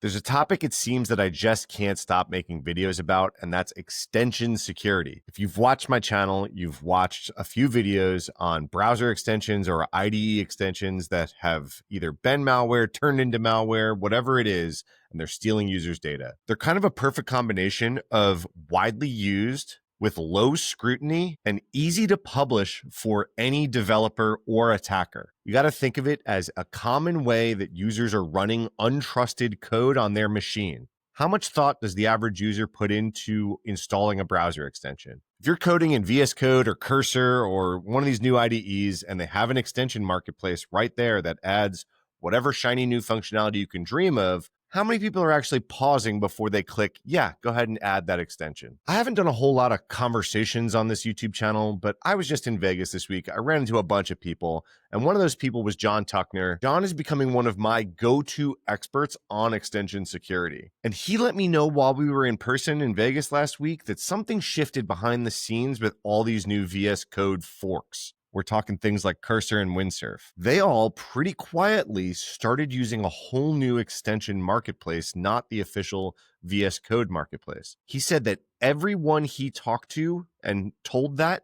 There's a topic it seems that I just can't stop making videos about, and that's extension security. If you've watched my channel, you've watched a few videos on browser extensions or IDE extensions that have either been malware, turned into malware, whatever it is, and they're stealing users' data. They're kind of a perfect combination of widely used with low scrutiny and easy to publish for any developer or attacker. You got to think of it as a common way that users are running untrusted code on their machine. How much thought does the average user put into installing a browser extension? If you're coding in VS Code or Cursor or one of these new IDEs and they have an extension marketplace right there that adds whatever shiny new functionality you can dream of, how many people are actually pausing before they click, yeah, go ahead and add that extension? I haven't done a whole lot of conversations on this YouTube channel, but I was just in Vegas this week. I ran into a bunch of people, and one of those people was John Tuckner. John is becoming one of my go-to experts on extension security. And he let me know while we were in person in Vegas last week that something shifted behind the scenes with all these new VS Code forks. We're talking things like Cursor and Windsurf. They all pretty quietly started using a whole new extension marketplace, not the official VS Code marketplace. He said that everyone he talked to and told that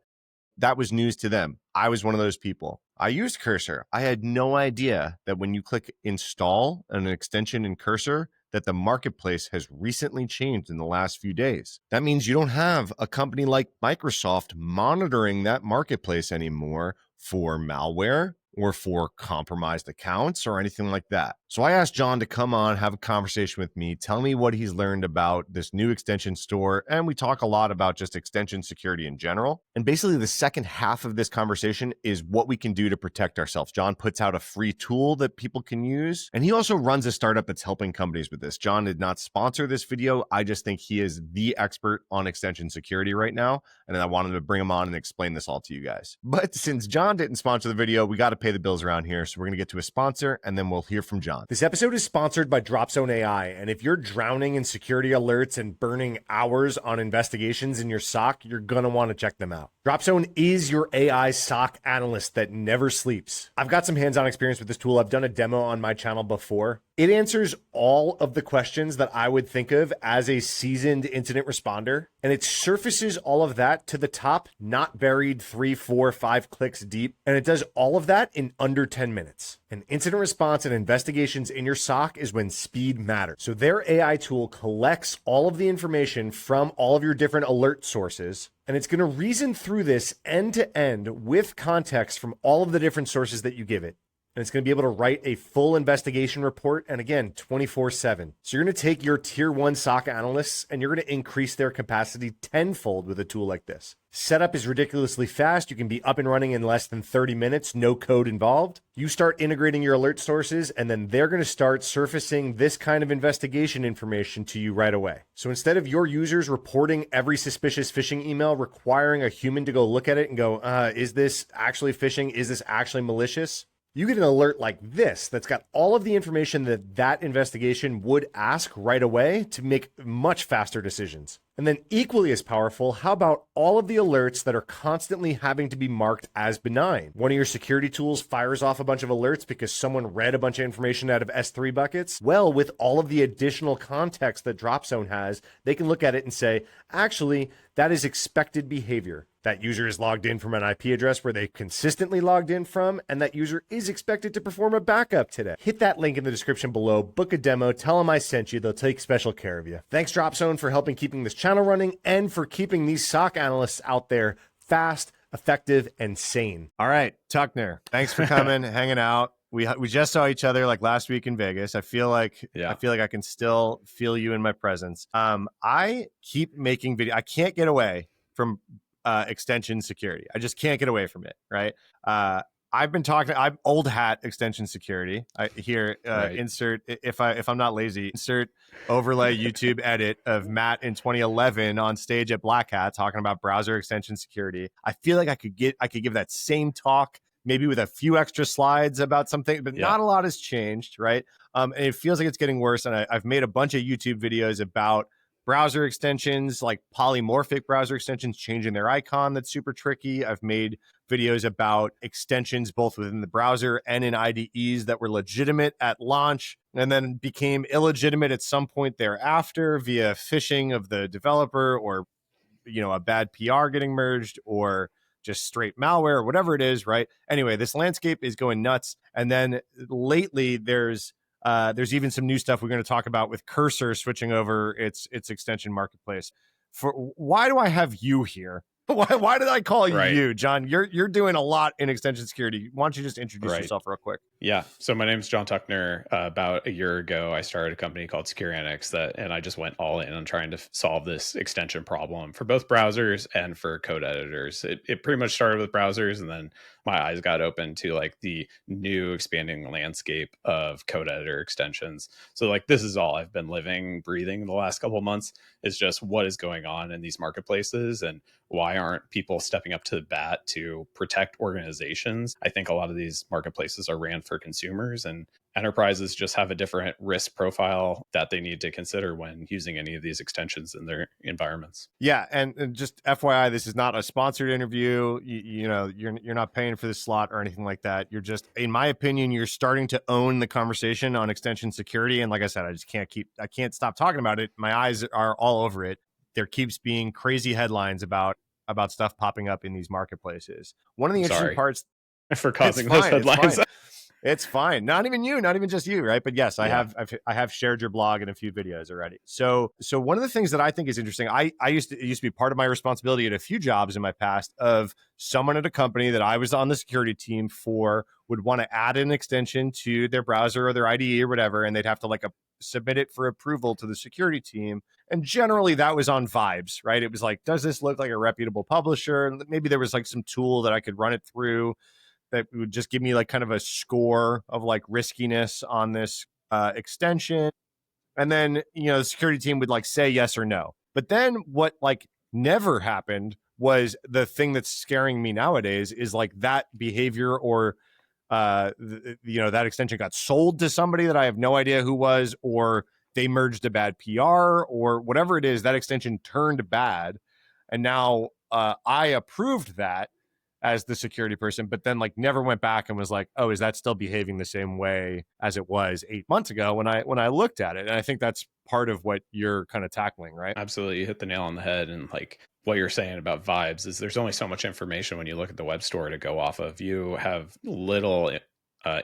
was news to them. I was one of those people. I used Cursor. I had no idea that when you click install an extension in Cursor, that the marketplace has recently changed in the last few days. That means you don't have a company like Microsoft monitoring that marketplace anymore for malware or for compromised accounts or anything like that. So I asked John to come on, have a conversation with me, tell me what he's learned about this new extension store. And we talk a lot about just extension security in general. And basically the second half of this conversation is what we can do to protect ourselves. John puts out a free tool that people can use. And he also runs a startup that's helping companies with this. John did not sponsor this video. I just think he is the expert on extension security right now. And I wanted to bring him on and explain this all to you guys. But since John didn't sponsor the video, we got to pay the bills around here. So we're going to get to a sponsor and then we'll hear from John. This episode is sponsored by Dropzone AI. And if you're drowning in security alerts and burning hours on investigations in your SOC, you're going to want to check them out. Dropzone is your AI SOC analyst that never sleeps. I've got some hands-on experience with this tool. I've done a demo on my channel before. It answers all of the questions that I would think of as a seasoned incident responder, and it surfaces all of that to the top, not buried 3, 4, 5 clicks deep, and it does all of that in under 10 minutes. An incident response and investigations in your SOC is when speed matters. So their AI tool collects all of the information from all of your different alert sources, and it's going to reason through this end to end with context from all of the different sources that you give it. And it's going to be able to write a full investigation report, and again, 24/7. So you're going to take your tier 1 SOC analysts and you're going to increase their capacity tenfold with a tool like this. Setup is ridiculously fast. You can be up and running in less than 30 minutes, no code involved. You start integrating your alert sources, and then they're going to start surfacing this kind of investigation information to you right away. So instead of your users reporting every suspicious phishing email, requiring a human to go look at it and go, is this actually phishing? Is this actually malicious? You get an alert like this that's got all of the information that investigation would ask right away to make much faster decisions. And then equally as powerful, how about all of the alerts that are constantly having to be marked as benign? One of your security tools fires off a bunch of alerts because someone read a bunch of information out of S3 buckets. Well, with all of the additional context that Dropzone has, they can look at it and say, actually, that is expected behavior. That user is logged in from an IP address where they consistently logged in from, and that user is expected to perform a backup today. Hit that link in the description below, book a demo, tell them I sent you. They'll take special care of you. Thanks, Dropzone, for helping keeping this channel running and for keeping these SOC analysts out there fast, effective, and sane. All right, Tuckner, thanks for coming, hanging out. We just saw each other like last week in Vegas. I feel like I can still feel you in my presence. I keep making video. I can't get away from extension security. I just can't get away from it, right? I've been talking. I'm old hat extension security. I here right. Insert if I'm not lazy. Insert overlay YouTube edit of Matt in 2011 on stage at Black Hat talking about browser extension security. I feel like I could give that same talk, maybe with a few extra slides about something, but not a lot has changed, right? And it feels like it's getting worse. And I've made a bunch of YouTube videos about browser extensions, like polymorphic browser extensions, changing their icon. That's super tricky. I've made videos about extensions both within the browser and in IDEs that were legitimate at launch and then became illegitimate at some point thereafter via phishing of the developer or a bad PR getting merged or just straight malware or whatever it is, right? Anyway, this landscape is going nuts. And then lately there's even some new stuff we're going to talk about with Cursor switching over its extension marketplace. For why do I have you here? Why did I call you, John? You're doing a lot in extension security. Why don't you just introduce yourself real quick? Yeah. So my name's John Tuckner. About a year ago, I started a company called curated, and I just went all in on trying to solve this extension problem for both browsers and for code editors. It pretty much started with browsers, and then my eyes got open to like the new expanding landscape of code editor extensions. So like this is all I've been living, breathing in the last couple of months is just what is going on in these marketplaces and why aren't people stepping up to the bat to protect organizations? I think a lot of these marketplaces are ran for consumers, and enterprises just have a different risk profile that they need to consider when using any of these extensions in their environments. Yeah, and just FYI, this is not a sponsored interview. You're not paying for this slot or anything like that. You're just, in my opinion, you're starting to own the conversation on extension security. And like I said, I can't stop talking about it. My eyes are all over it. There keeps being crazy headlines about stuff popping up in these marketplaces. One of the interesting parts for causing those headlines. It's fine. Not even just you, right? But yes, I have shared your blog in a few videos already. So one of the things that I think is interesting, it used to be part of my responsibility at a few jobs in my past of someone at a company that I was on the security team for would want to add an extension to their browser or their IDE or whatever, and they'd have to submit it for approval to the security team. And generally that was on vibes, right? It was like, does this look like a reputable publisher? And maybe there was like some tool that I could run it through that would just give me like kind of a score of like riskiness on this extension. And then, the security team would like say yes or no. But then what like never happened was the thing that's scaring me nowadays is like that behavior or that extension got sold to somebody that I have no idea who was, or they merged a bad PR or whatever it is, that extension turned bad. And now I approved that as the security person, but then like never went back and was like, oh, is that still behaving the same way as it was 8 months ago when I looked at it? And I think that's part of what you're kind of tackling, right? Absolutely. You hit the nail on the head. And like what you're saying about vibes is there's only so much information when you look at the web store to go off of. You have little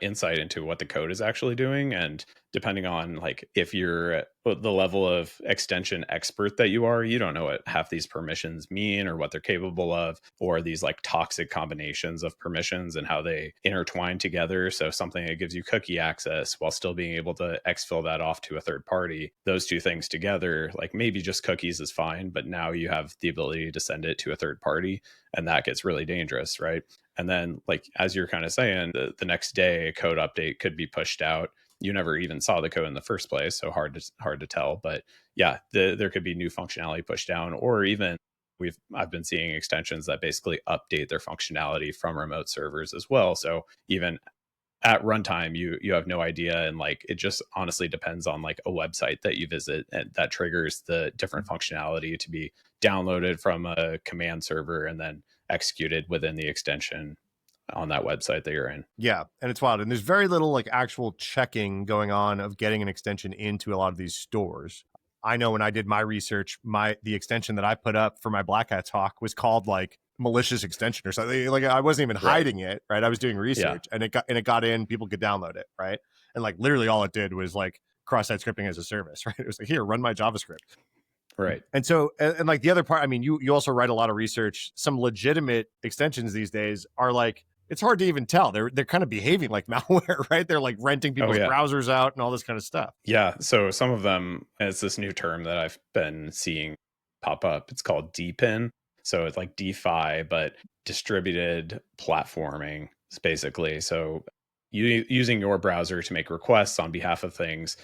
insight into what the code is actually doing. And depending on like if you're the level of extension expert that you don't know what half these permissions mean or what they're capable of, or these like toxic combinations of permissions and how they intertwine together. So something that gives you cookie access while still being able to exfil that off to a third party, those two things together, like maybe just cookies is fine, but now you have the ability to send it to a third party, and that gets really dangerous, right? And then, like, as you're kind of saying, the next day a code update could be pushed out. You never even saw the code in the first place, so hard to tell. But yeah, there could be new functionality pushed down, or even I've been seeing extensions that basically update their functionality from remote servers as well. So even at runtime, you have no idea, and like it just honestly depends on like a website that you visit, and that triggers the different functionality to be downloaded from a command server and then executed within the extension on that website that you're in. Yeah, and it's wild. And there's very little like actual checking going on of getting an extension into a lot of these stores. I know when I did my research, the extension that I put up for my Black Hat talk was called like malicious extension or something. Like I wasn't even hiding it, right? I was doing research, and it got in. People could download it, right? And like literally all it did was like cross-site scripting as a service, right? It was like, here, run my JavaScript. Right. And so, and like the other part, I mean, you also write a lot of research. Some legitimate extensions these days are like, it's hard to even tell. They're kind of behaving like malware, right? They're like renting people's browsers out and all this kind of stuff. Yeah. So some of them, it's this new term that I've been seeing pop up. It's called DPIN. So it's like DeFi, but distributed platforming, basically. So you using your browser to make requests on behalf of things.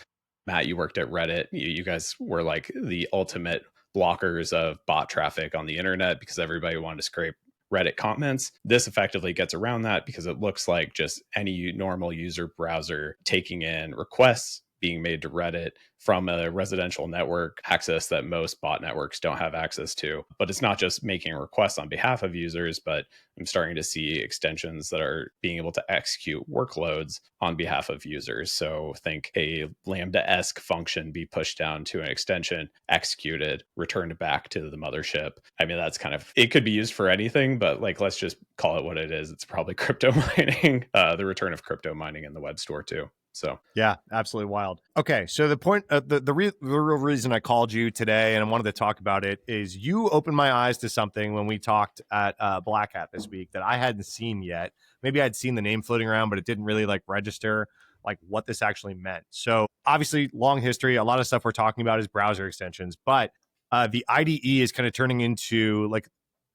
Matt, you worked at Reddit. You guys were like the ultimate blockers of bot traffic on the internet because everybody wanted to scrape Reddit comments. This effectively gets around that because it looks like just any normal user browser taking in requests being made to Reddit from a residential network access that most bot networks don't have access to. But it's not just making requests on behalf of users, but I'm starting to see extensions that are being able to execute workloads on behalf of users. So think a Lambda-esque function be pushed down to an extension, executed, returned back to the mothership. I mean, that's kind of, it could be used for anything, but like, let's just call it what it is. It's probably crypto mining, the return of crypto mining in the web store too. So yeah, absolutely wild. Okay, so the point, the real reason I called you today and I wanted to talk about it is you opened my eyes to something when we talked at Black Hat this week that I hadn't seen yet. Maybe I'd seen the name floating around, but it didn't really like register like what this actually meant. So obviously, long history. A lot of stuff we're talking about is browser extensions, but the IDE is kind of turning into like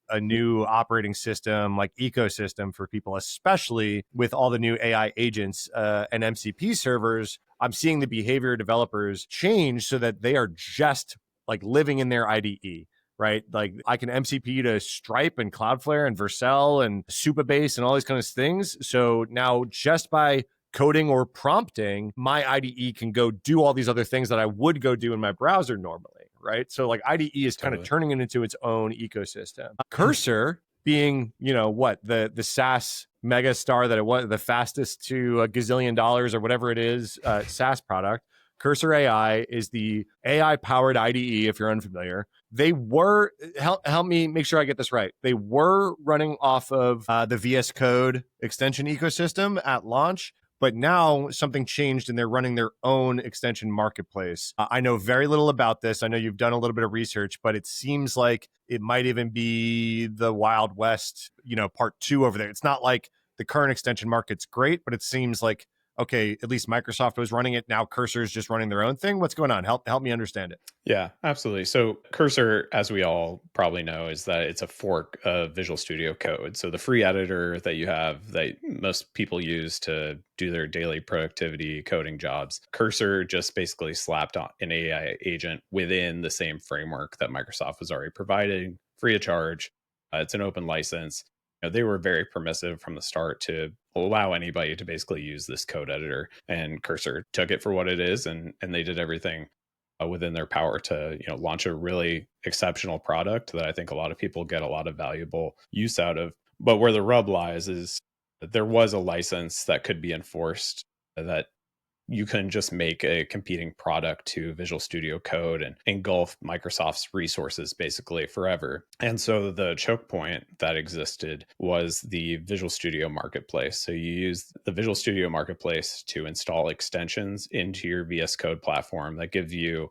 a new operating system, like ecosystem for people, especially with all the new AI agents and MCP servers. I'm seeing the behavior of developers change so that they are just like living in their IDE, right? Like I can MCP to Stripe and Cloudflare and Vercel and Supabase and all these kinds of things. So now just by coding or prompting, my IDE can go do all these other things that I would go do in my browser normally, right? So like IDE is kind of totally. turning it into its own ecosystem. Cursor being, what the SaaS mega star that it was, the fastest to $1 gazillion or whatever it is, SaaS product. Cursor AI is the AI powered IDE. If you're unfamiliar, they were help me make sure I get this right. They were running off of the VS Code extension ecosystem at launch, but now something changed and they're running their own extension marketplace. I know very little about this. I know you've done a little bit of research, but it seems like it might even be the Wild West, part two over there. It's not like the current extension market's great, but it seems like, okay, at least Microsoft was running it. Now Cursor's just running their own thing. What's going on? Help me understand it. Yeah, absolutely. So Cursor, as we all probably know, is that it's a fork of Visual Studio Code. So the free editor that you have that most people use to do their daily productivity coding jobs, Cursor just basically slapped on an AI agent within the same framework that Microsoft was already providing, free of charge. It's an open license. They were very permissive from the start to allow anybody to basically use this code editor, and Cursor took it for what it is, and they did everything within their power to launch a really exceptional product that I think a lot of people get a lot of valuable use out of. But where the rub lies is that there was a license that could be enforced, that you can just make a competing product to Visual Studio Code and engulf Microsoft's resources basically forever. And so the choke point that existed was the Visual Studio Marketplace. So you use the Visual Studio Marketplace to install extensions into your VS Code platform that give you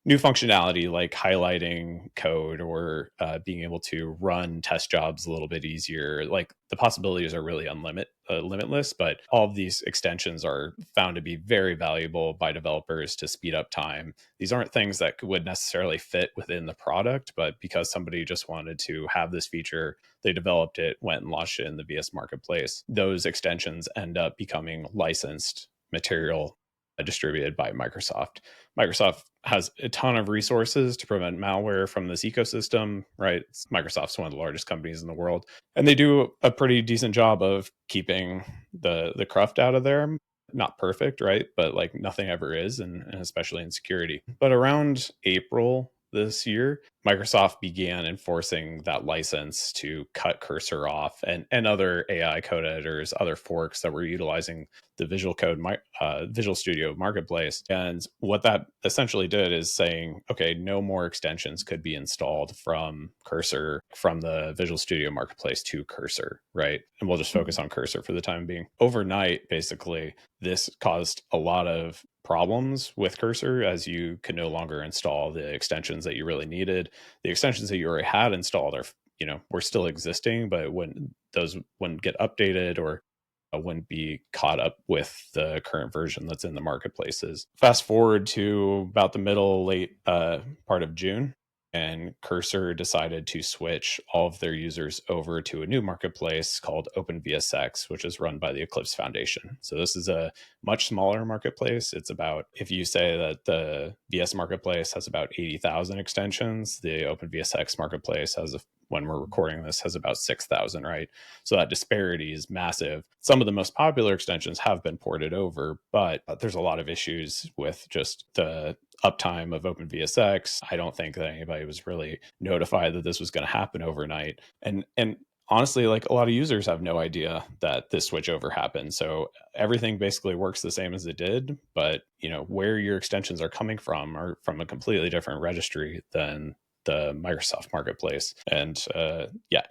new functionality like highlighting code or being able to run test jobs a little bit easier. Like the possibilities are really limitless, but all of these extensions are found to be very valuable by developers to speed up time. These aren't things that would necessarily fit within the product, but because somebody just wanted to have this feature, they developed it, went and launched it in the VS Marketplace. Those extensions end up becoming licensed material distributed by Microsoft. Microsoft has a ton of resources to prevent malware from this ecosystem, right? Microsoft's one of the largest companies in the world, and they do a pretty decent job of keeping the cruft out of there. Not perfect, right? But like nothing ever is, and especially in security. But around April this year, Microsoft began enforcing that license to cut Cursor off and other AI code editors, other forks that were utilizing the Visual Studio Marketplace. And what that essentially did is saying, okay, no more extensions could be installed from Cursor, from the Visual Studio Marketplace to Cursor, right? And we'll just focus on Cursor for the time being. Overnight, basically, this caused a lot of problems with Cursor, as you could no longer install the extensions that you really needed. The extensions that you already had installed are, were still existing, but when those wouldn't get updated or wouldn't be caught up with the current version that's in the marketplaces. Fast forward to about the late part of June, and Cursor decided to switch all of their users over to a new marketplace called OpenVSX, which is run by the Eclipse Foundation. So this is a much smaller marketplace. It's about, if you say that the VS marketplace has about 80,000 extensions, the OpenVSX marketplace has when we're recording this, has about 6,000, right? So that disparity is massive. Some of the most popular extensions have been ported over, but there's a lot of issues with just the uptime of OpenVSX. I don't think that anybody was really notified that this was going to happen overnight. And honestly, like, a lot of users have no idea that this switchover happened. So everything basically works the same as it did, but where your extensions are coming from are from a completely different registry than the Microsoft marketplace. And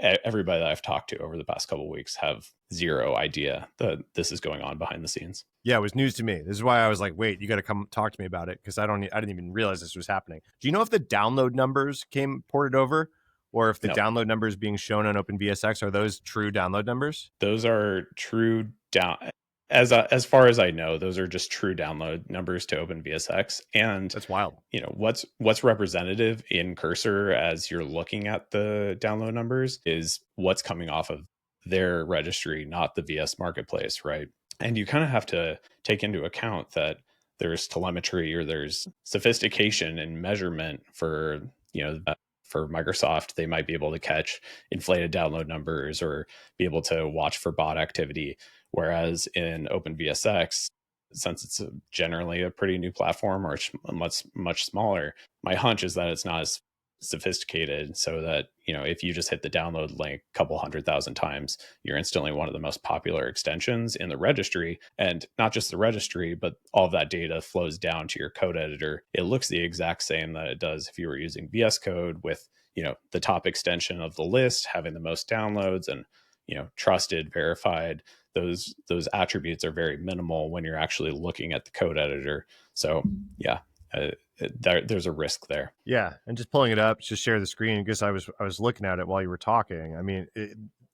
everybody that I've talked to over the past couple of weeks have zero idea that this is going on behind the scenes. Yeah, it was news to me. This is why I was like, wait, you got to come talk to me about it, because I didn't even realize this was happening. Do you know if the download numbers came ported over, or if the No. download numbers being shown on OpenVSX are those true download numbers? Those are true as far as I know, those are just true download numbers to OpenVSX. And That's wild. what's representative in Cursor as you're looking at the download numbers is what's coming off of their registry, not the VS marketplace, right? And you kind of have to take into account that there's telemetry, or there's sophistication in measurement for for Microsoft. They might be able to catch inflated download numbers or be able to watch for bot activity. Whereas in OpenVSX, since it's generally a pretty new platform, or it's much smaller, my hunch is that it's not as sophisticated, so that if you just hit the download link a couple 100,000 times, you're instantly one of the most popular extensions in the registry. And not just the registry, but all of that data flows down to your code editor. It looks the exact same that it does if you were using VS Code, with the top extension of the list having the most downloads, and trusted, verified. Those attributes are very minimal when you're actually looking at the code editor. So yeah, there's a risk there. Yeah, and just pulling it up, just share the screen, because I was looking at it while you were talking. I mean,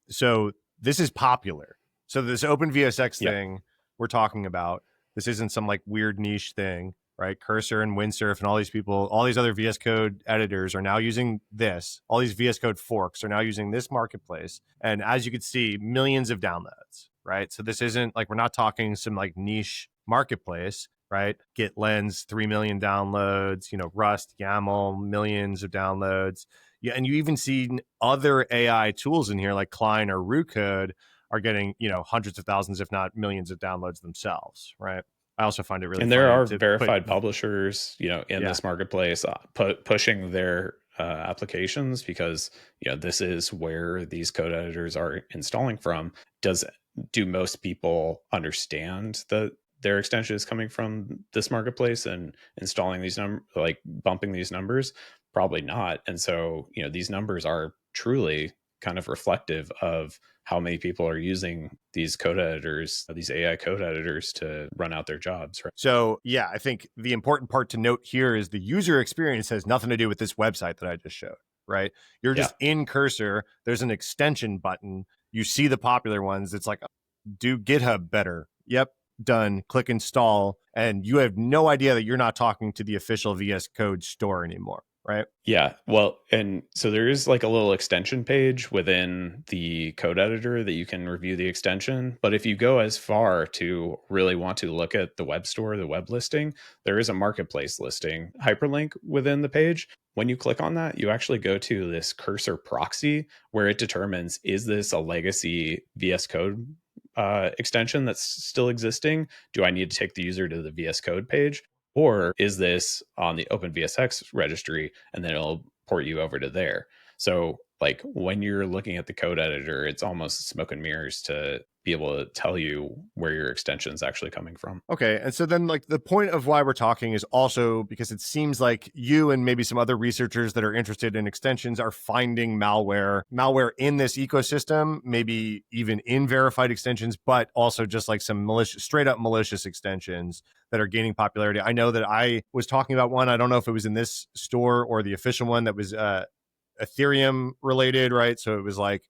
so this is popular. So this OpenVSX thing we're talking about, this isn't some like weird niche thing, right? Cursor and Windsurf and all these people, all these other VS Code editors are now using this. All these VS Code forks are now using this marketplace. And as you can see, millions of downloads, right? So this isn't like, we're not talking some like niche marketplace, right? Git Lens, 3 million downloads, Rust, YAML, millions of downloads. Yeah, and you even see other AI tools in here like Klein or Rucode are getting, hundreds of thousands, if not millions of downloads themselves, right? I also find it really and funny there are to verified publishers, in this marketplace, pushing their applications, because this is where these code editors are installing from. Do most people understand that their extension is coming from this marketplace and installing these bumping these numbers? Probably not. And so these numbers are truly kind of reflective of how many people are using these code editors, these AI code editors, to run out their jobs, right? So yeah, I think the important part to note here is the user experience has nothing to do with this website that I just showed, right? You're just in Cursor, there's an extension button, you see the popular ones, it's like, do GitHub better. Yep, done. Click install, and you have no idea that you're not talking to the official VS Code store anymore, right? Yeah, well, and so there is like a little extension page within the code editor that you can review the extension. But if you go as far to really want to look at the web store, the web listing, there is a marketplace listing hyperlink within the page. When you click on that, you actually go to this Cursor proxy, where it determines, is this a legacy VS Code extension that's still existing? Do I need to take the user to the VS Code page? Or is this on the OpenVSX registry, and then it'll port you over to there? So like, when you're looking at the code editor, it's almost smoke and mirrors to be able to tell you where your extension is actually coming from. Okay. And so then like the point of why we're talking is also because it seems like you and maybe some other researchers that are interested in extensions are finding malware in this ecosystem, maybe even in verified extensions, but also just like some straight up malicious extensions that are gaining popularity. I know that I was talking about one. I don't know if it was in this store or the official one that was Ethereum related, right? So it was like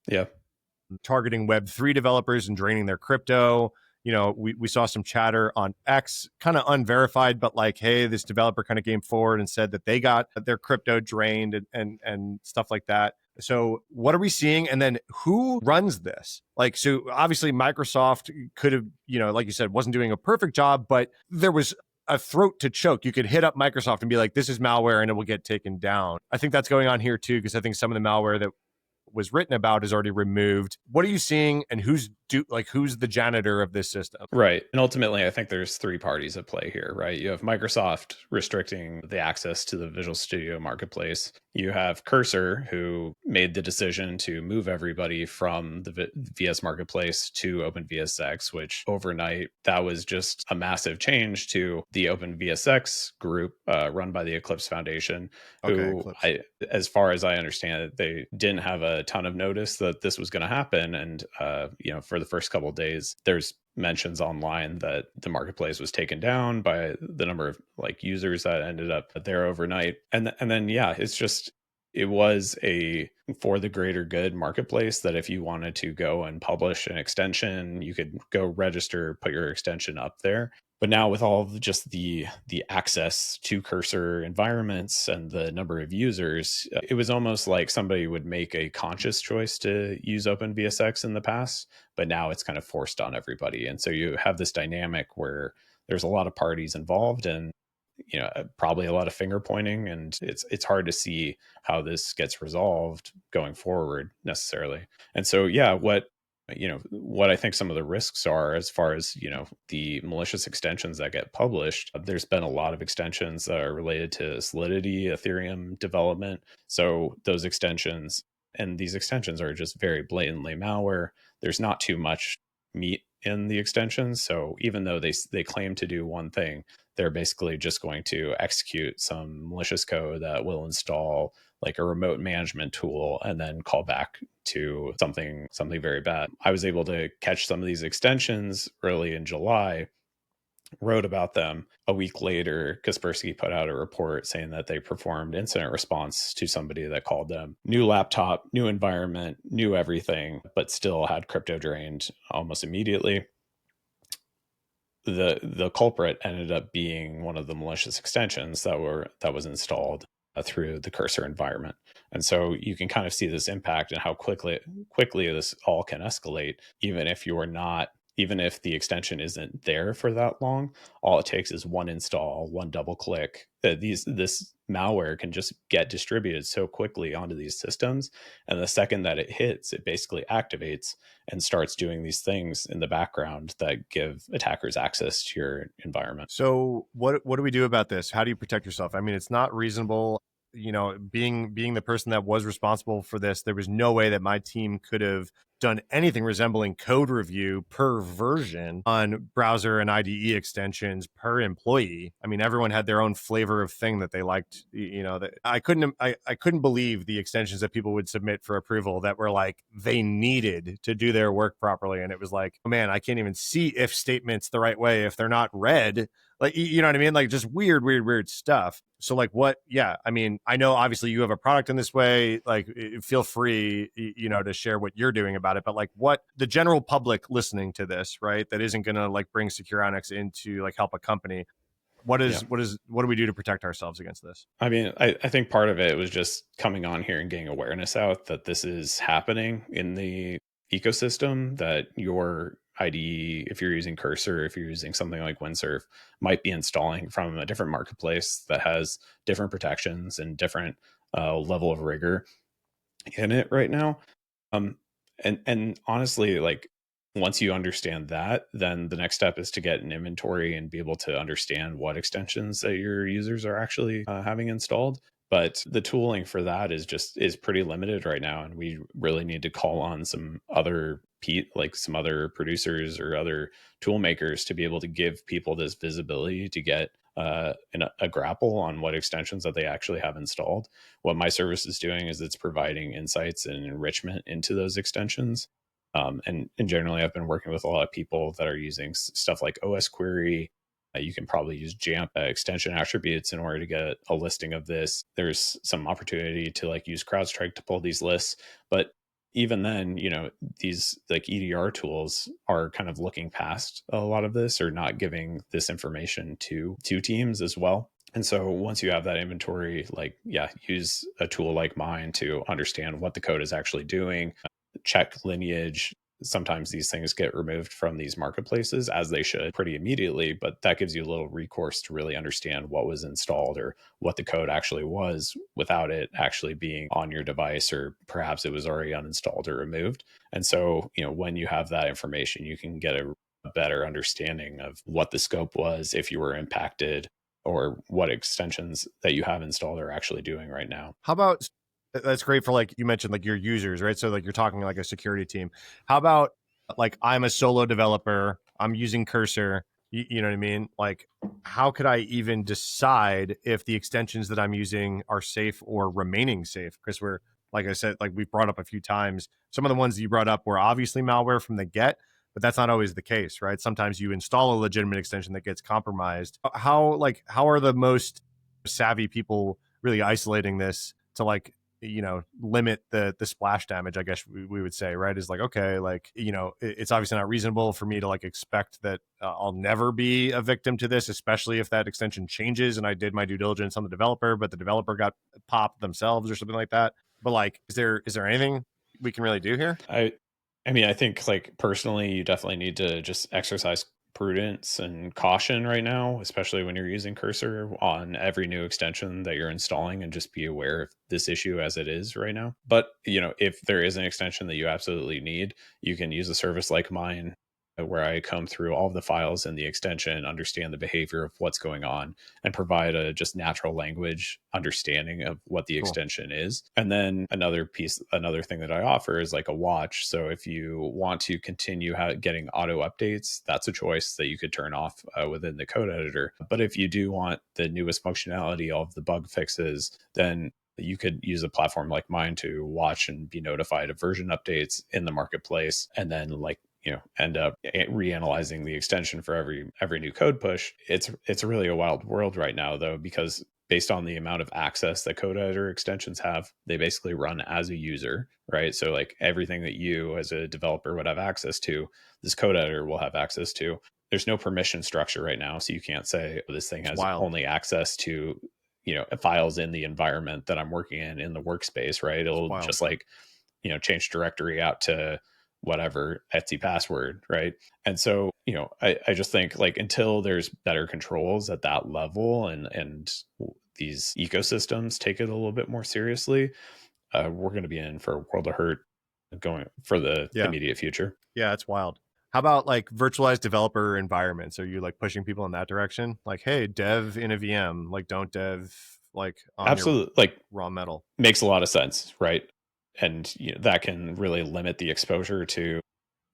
targeting Web3 developers and draining their crypto. We saw some chatter on X, kind of unverified, but like, hey, this developer kind of came forward and said that they got their crypto drained and stuff like that. So what are we seeing? And then who runs this? Like, so obviously Microsoft could have, like you said, wasn't doing a perfect job, but there was a throat to choke. You could hit up Microsoft and be like, this is malware, and it will get taken down. I think that's going on here too, because I think some of the malware that was written about is already removed. What are you seeing, and who's the janitor of this system? Right. And ultimately, I think there's three parties at play here, right? You have Microsoft restricting the access to the Visual Studio Marketplace. You have Cursor, who made the decision to move everybody from the VS Marketplace to OpenVSX, which overnight, that was just a massive change to the OpenVSX group run by the Eclipse Foundation, Okay, who Eclipse. as far as I understand it, they didn't have a ton of notice that this was going to happen. And, for the first couple of days, there's mentions online that the marketplace was taken down by the number of like users that ended up there overnight. And then, yeah, it was a for the greater good marketplace that if you wanted to go and publish an extension, you could go register, put your extension up there. But now with all of just the access to Cursor environments and the number of users, it was almost like somebody would make a conscious choice to use OpenVSX in the past, but now it's kind of forced on everybody. And so you have this dynamic where there's a lot of parties involved, and probably a lot of finger pointing, and it's hard to see how this gets resolved going forward necessarily. And so, yeah, what I think some of the risks are, as far as the malicious extensions that get published, there's been a lot of extensions that are related to Solidity Ethereum development. So those extensions, and these extensions are just very blatantly malware. There's not too much meat in the extensions, so even though they claim to do one thing, they're basically just going to execute some malicious code that will install like a remote management tool and then call back to something very bad. I was able to catch some of these extensions early in July, wrote about them. A week later, Kaspersky put out a report saying that they performed incident response to somebody that called them. New laptop, new environment, new everything, but still had crypto drained almost immediately. The culprit ended up being one of the malicious extensions that was installed through the Cursor environment. And so you can kind of see this impact and how quickly this all can escalate, even if the extension isn't there for that long. All it takes is one install, one double click. This malware can just get distributed so quickly onto these systems, and the second that it hits, it basically activates and starts doing these things in the background that give attackers access to your environment. So what do we do about this? How do you protect yourself? I mean, it's not reasonable. Being the person that was responsible for this, there was no way that my team could have done anything resembling code review per version on browser and IDE extensions per employee. I mean, everyone had their own flavor of thing that they liked. That I couldn't believe the extensions that people would submit for approval that were like they needed to do their work properly, and it was like, oh man, I can't even see if statements the right way if they're not read. Like, you know what I mean? Like, just weird stuff. So like yeah, I mean, I know obviously you have a product in this way, like feel free, to share what you're doing about it, but like what the general public listening to this, right, that isn't going to like bring Secure Annex into like help a company. What Yeah. do we do to protect ourselves against this? I mean, I think part of it was just coming on here and getting awareness out that this is happening in the ecosystem, that your IDE, if you're using Cursor, if you're using something like Windsurf, might be installing from a different marketplace that has different protections and different level of rigor in it right now. Um, and honestly, like once you understand that, then the next step is to get an inventory and be able to understand what extensions that your users are actually having installed. But the tooling for that is pretty limited right now, and we really need to call on some other producers or other tool makers to be able to give people this visibility to get a grapple on what extensions that they actually have installed. What my service is doing is it's providing insights and enrichment into those extensions. And generally, I've been working with a lot of people that are using stuff like OS Query. You can probably use JAMP extension attributes in order to get a listing of this. There's some opportunity to like use CrowdStrike to pull these lists, but even then, these like EDR tools are kind of looking past a lot of this, or not giving this information to teams as well. And so once you have that inventory, like, yeah, use a tool like mine to understand what the code is actually doing, check lineage, sometimes these things get removed from these marketplaces, as they should, pretty immediately, but that gives you a little recourse to really understand what was installed or what the code actually was without it actually being on your device, or perhaps it was already uninstalled or removed. And so, when you have that information, you can get a better understanding of what the scope was, if you were impacted, or what extensions that you have installed are actually doing right now. How about, that's great for, like you mentioned, like your users, right? So like you're talking like a security team. How about, like, I'm a solo developer, I'm using Cursor, you know what I mean? Like, how could I even decide if the extensions that I'm using are safe or remaining safe? Because we're, like I said, like we brought up a few times, some of the ones that you brought up were obviously malware from the get, but that's not always the case, right? Sometimes you install a legitimate extension that gets compromised. How are the most savvy people really isolating this to, like, limit the splash damage, I guess we would say, right? Is like, okay, like, it's obviously not reasonable for me to like expect that I'll never be a victim to this, especially if that extension changes and I did my due diligence on the developer, but the developer got popped themselves or something like that. But like, is there anything we can really do here? I mean, I think, like, personally, you definitely need to just exercise prudence and caution right now, especially when you're using Cursor on every new extension that you're installing, and just be aware of this issue as it is right now. But, if there is an extension that you absolutely need, you can use a service like mine, where I come through all of the files in the extension, understand the behavior of what's going on, and provide a just natural language understanding of what the Cool. extension is. And then another thing that I offer is like a watch. So if you want to continue getting auto updates, that's a choice that you could turn off within the code editor. But if you do want the newest functionality, all of the bug fixes, then you could use a platform like mine to watch and be notified of version updates in the marketplace, and then, like, end up reanalyzing the extension for every new code push. It's really a wild world right now, though, because based on the amount of access that code editor extensions have, they basically run as a user, right? So like everything that you as a developer would have access to, this code editor will have access to. There's no permission structure right now, so you can't say, oh, this thing It's has wild. only access to files in the environment that I'm working in the workspace, right? It's It'll wild. just, like, change directory out to whatever Etsy password, right? And so, I just think, like, until there's better controls at that level, and these ecosystems take it a little bit more seriously, we're going to be in for a world of hurt going for the Yeah. immediate future. Yeah, it's wild. How about like virtualized developer environments? Are you like pushing people in that direction? Like, hey, dev in a VM, like don't dev like on your Absolutely, like, raw metal. makes a lot of sense, right? And that can really limit the exposure to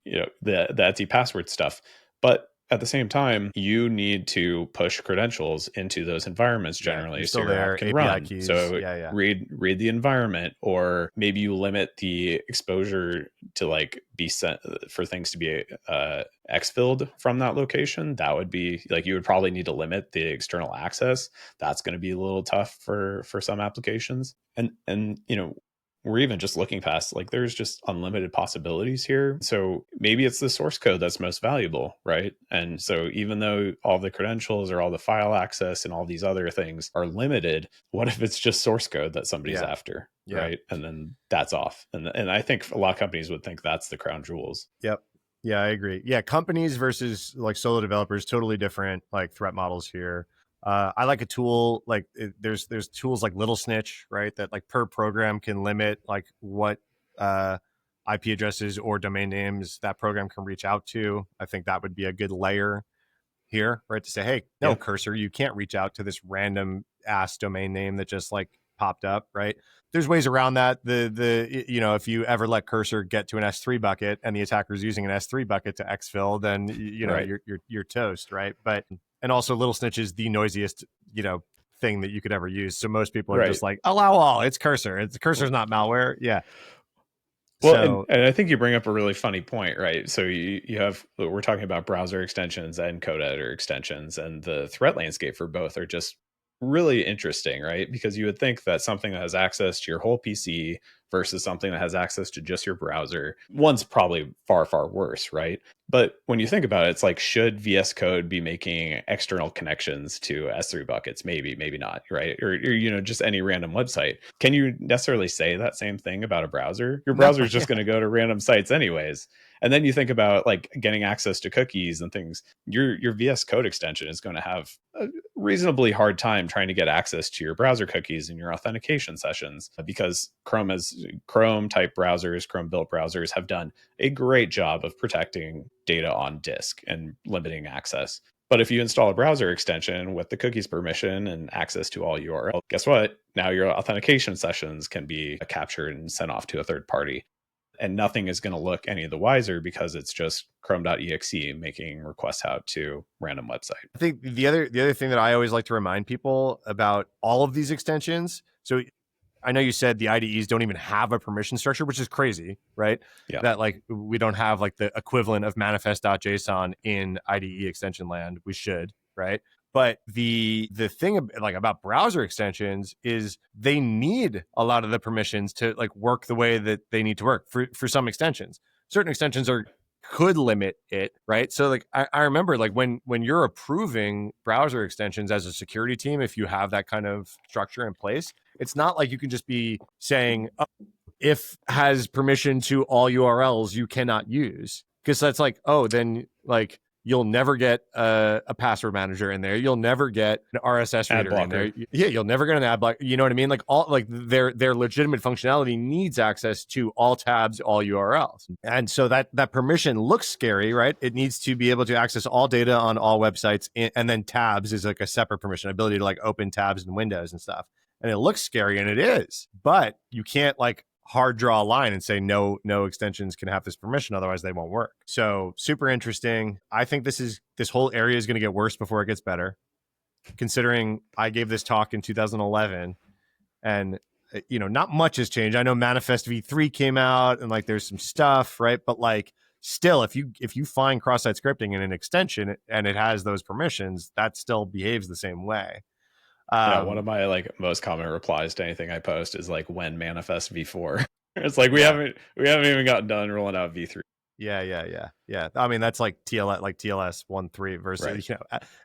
the Etsy password stuff. But at the same time, you need to push credentials into those environments Yeah, you're generally, so still your app there. can API run. keys. So Yeah, yeah. read the environment, or maybe you limit the exposure to, like, be sent for things to be exfilled from that location. That would be, like, you would probably need to limit the external access. That's going to be a little tough for some applications. And we're even just looking past, like, there's just unlimited possibilities here. So maybe it's the source code that's most valuable, right? And so even though all the credentials or all the file access and all these other things are limited, what if it's just source code that somebody's Yeah. after, Yeah. right? And then that's off. And I think a lot of companies would think that's the crown jewels. Yep. Yeah, I agree. Yeah, companies versus like solo developers, totally different like threat models here. I like a tool like there's tools like Little Snitch, right? That like per program can limit like what uh, IP addresses or domain names that program can reach out to. I think that would be a good layer here, right? To say, hey, no, Yeah, Cursor, you can't reach out to this random ass domain name that just like popped up, right? There's ways around that. If you ever let Cursor get to an S3 bucket and the attacker's using an S3 bucket to exfil, then right, you're toast, right? But and also Little Snitch is the noisiest, thing that you could ever use. So most people are right. just like, allow all. It's Cursor. It's Cursor's not malware. Yeah. Well, and, So and I think you bring up a really funny point, right? So you have, we're talking about browser extensions and code editor extensions, and the threat landscape for both are just really interesting, right? Because you would think that something that has access to your whole PC versus something that has access to just your browser, one's probably far, far worse, right? But when you think about it, it's like, should VS Code be making external connections to S3 buckets? Maybe, maybe not, right? Or just any random website. Can you necessarily say that same thing about a browser? Your No, browser is just going to go to random sites anyways. And then you think about like getting access to cookies and things. Your VS Code extension is going to have a reasonably hard time trying to get access to your browser cookies in your authentication sessions, because Chrome type browsers, Chrome built browsers have done a great job of protecting data on disk and limiting access. But if you install a browser extension with the cookies permission and access to all URL, guess what? Now your authentication sessions can be captured and sent off to a third party. And nothing is going to look any of the wiser because it's just chrome.exe making requests out to random website. I think the other thing that I always like to remind people about all of these extensions. So I know you said the IDEs don't even have a permission structure, which is crazy, right? Yeah. That like we don't have like the equivalent of manifest.json in IDE extension land. We should, right? But the thing like about browser extensions is they need a lot of the permissions to like work the way that they need to work for some extensions. Certain extensions could limit it, right? So like I remember like when you're approving browser extensions as a security team, if you have that kind of structure in place, it's not like you can just be saying, oh, if has permission to all URLs you cannot use, because that's like, oh, then like you'll never get a password manager in there. You'll never get an RSS Ad reader in blocker. there. Yeah, you'll never get an ad blocker. You know what I mean? Like all like their legitimate functionality needs access to all tabs, all URLs. And so that permission looks scary, right? It needs to be able to access all data on all websites, and then tabs is like a separate permission, ability to like open tabs in Windows and stuff. And it looks scary, and it is, but you can't like hard draw a line and say no extensions can have this permission, otherwise they won't work. So super interesting. I think this whole area is going to get worse before it gets better, considering I gave this talk in 2011 and not much has changed. I know manifest v3 came out and like there's some stuff, right? But like still, if you find cross-site scripting in an extension and it has those permissions, that still behaves the same way. Yeah, one of my like most common replies to anything I post is like, when manifest v4. It's like we haven't even gotten done rolling out v3. Yeah. I mean, that's like TLS 1.3 versus Right.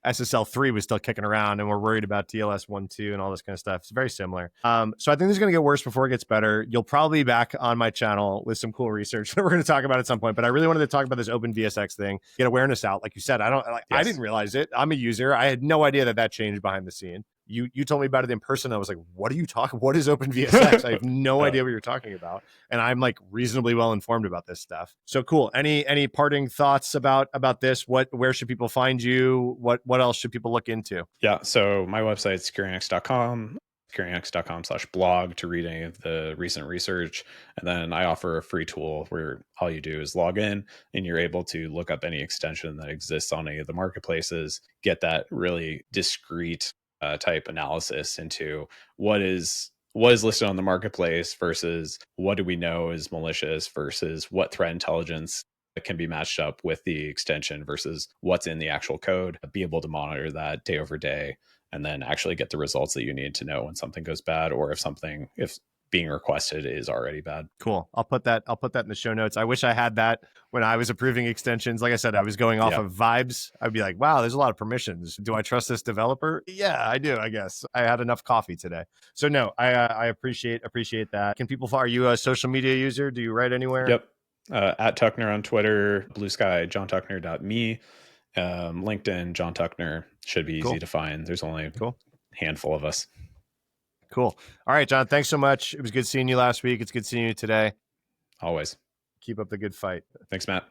SSL 3 was still kicking around, and we're worried about TLS 1.2 and all this kind of stuff. It's very similar. So I think this is going to get worse before it gets better. You'll probably be back on my channel with some cool research that we're going to talk about at some point. But I really wanted to talk about this OpenVSX thing, get awareness out. Like you said, I didn't realize it. I'm a user. I had no idea that changed behind the scene. You told me about it in person. I was like, what are you talking? What is OpenVSX? I have no idea what you're talking about. And I'm like reasonably well informed about this stuff. So cool. Any parting thoughts about this? Where should people find you? What else should people look into? Yeah. So my website's securinx.com, securinx.com/blog to read any of the recent research. And then I offer a free tool where all you do is log in and you're able to look up any extension that exists on any of the marketplaces, get that really discrete type analysis into what is listed on the marketplace versus what do we know is malicious versus what threat intelligence can be matched up with the extension versus what's in the actual code, be able to monitor that day over day, and then actually get the results that you need to know when something goes bad, or if being requested is already bad. Cool. I'll put that in the show notes. I wish I had that when I was approving extensions. Like I said, I was going off of vibes. I'd be like, wow, there's a lot of permissions. Do I trust this developer? Yeah, I do, I guess. I had enough coffee today. So no, I appreciate that. Can people follow? Are you a social media user? Do you write anywhere? Yep. At Tuckner on Twitter, Blue Sky, johntuckner.me, LinkedIn, John Tuckner should be easy to find. There's only a handful of us. Cool. All right, John, thanks so much. It was good seeing you last week. It's good seeing you today. Always. Keep up the good fight. Thanks, Matt.